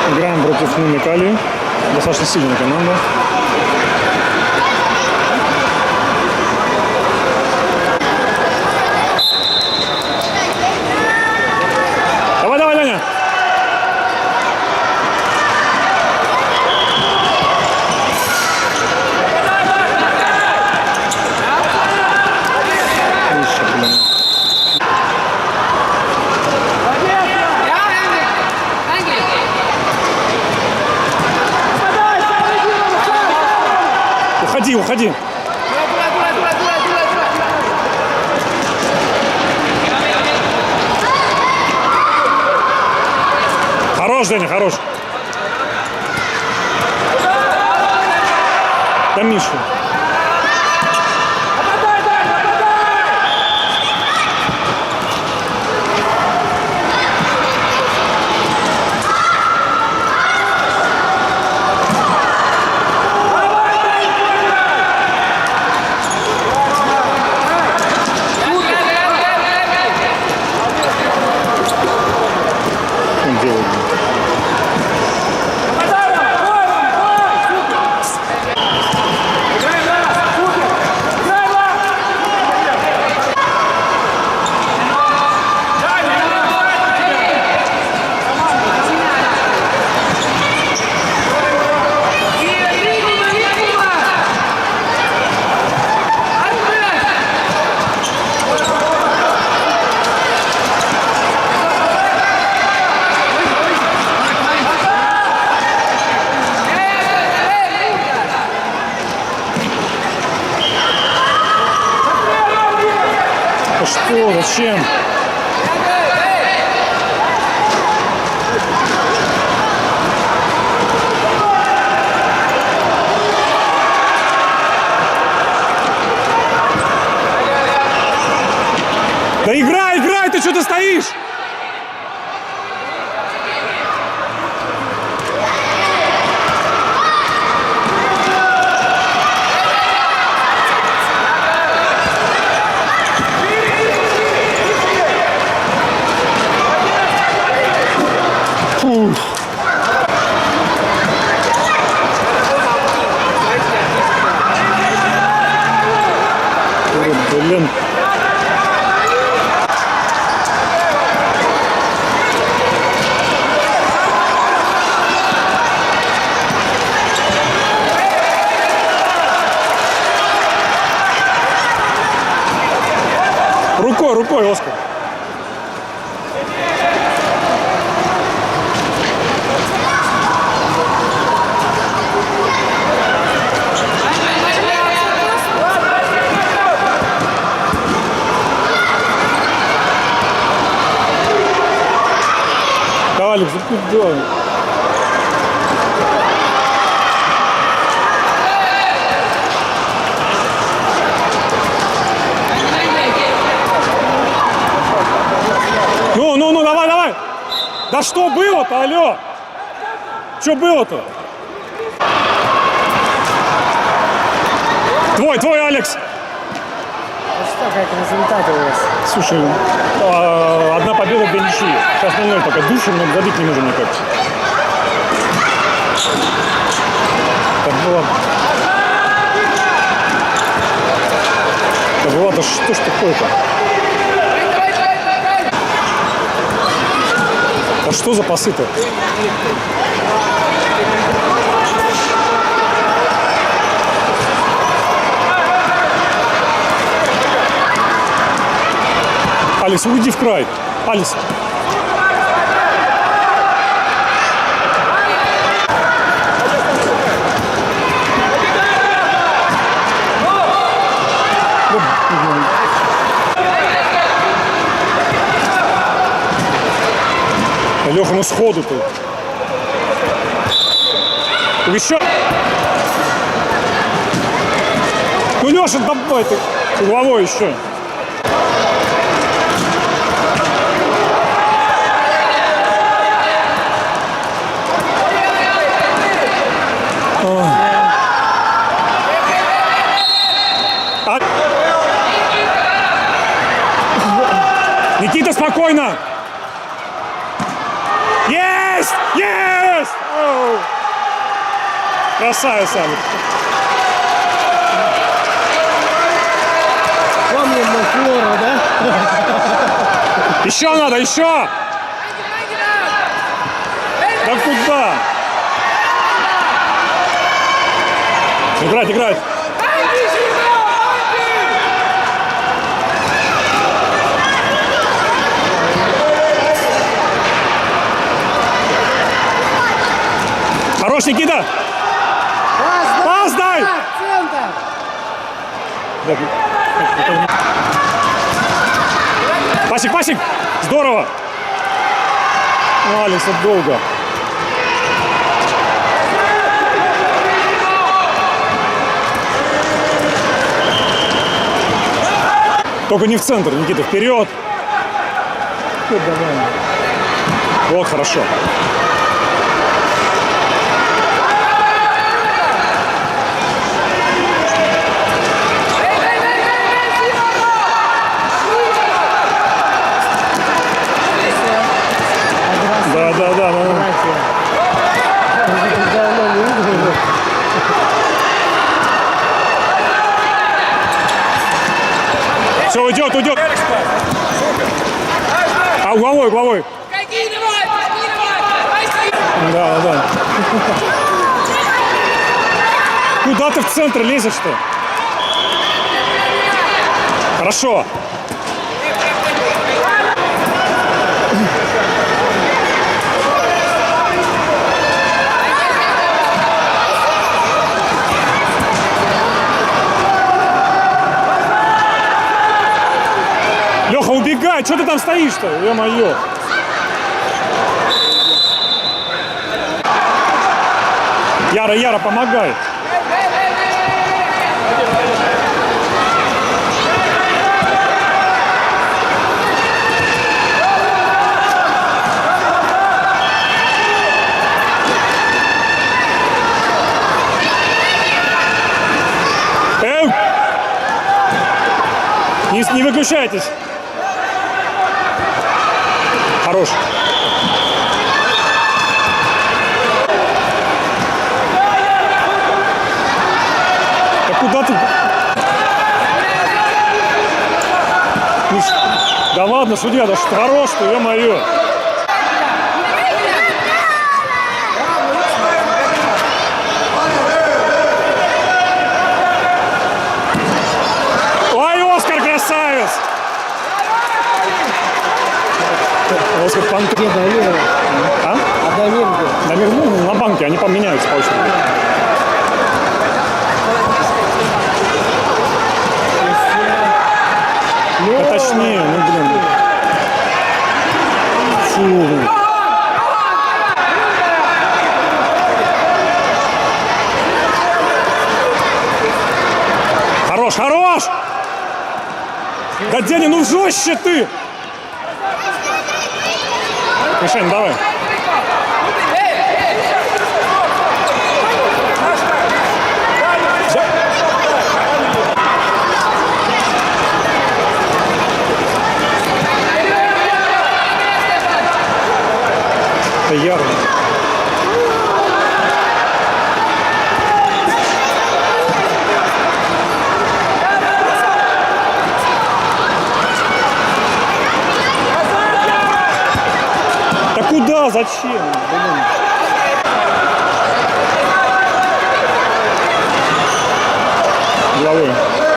Играем против Нумикали. Достаточно сильная команда. Давай, давай, Даня! Уходи, уходи. Хорош, Даня, хорош. Да, Миша. Что? Зачем? Да играй, играй, ты что-то стоишь? Блин. Рукой, рукой, Оскар. Алекс, куда? Ну, давай, давай! Да что было-то, алло? Что было-то? Твой, Алекс! Что, как результаты у вас? Слушай, одна победа, 2 ничьи. Сейчас 0-0 пока душим, но забить не можем никак. Так было. Так было, да что ж такое-то? А что за пасы-то? Алекс, уйди в край. Алекс. Леха, ну сходу-то. Еще. Ну, Леша, давай ты головой еще. Никита, спокойно! Есть! Есть! Оу. Красавец, Алекс. Помним мы Флору, да? Еще надо, еще! Да куда? Играть, играть. Хорош, Никита! Пас дай! Центр! Пасик, пасик! Здорово! Ну, Алекс, это долго. Только не в центр, Никита, вперед! Вот, хорошо. Да. Давно не видели. Все, уйдет. А угловой. Да. Куда ты в центр лезешь-то? Хорошо. Леха, убегай! Что ты там стоишь-то? Ё-моё! Яра, помогай! Не выключайтесь! Хорош. Да куда ты? Да ладно, судья, да что хорош ты, ё-моё. Ой, Оскар, красавец! Оскар, Где Дамир? А? А Дамир где? Дамир, ну, на банке, они поменяются по очереди. Да точнее, ну блин. Фу. Хорош! Да, Деня, ну жестче ты! Мишень, давай. Это Яра. Да куда? Зачем? Блин. Головой.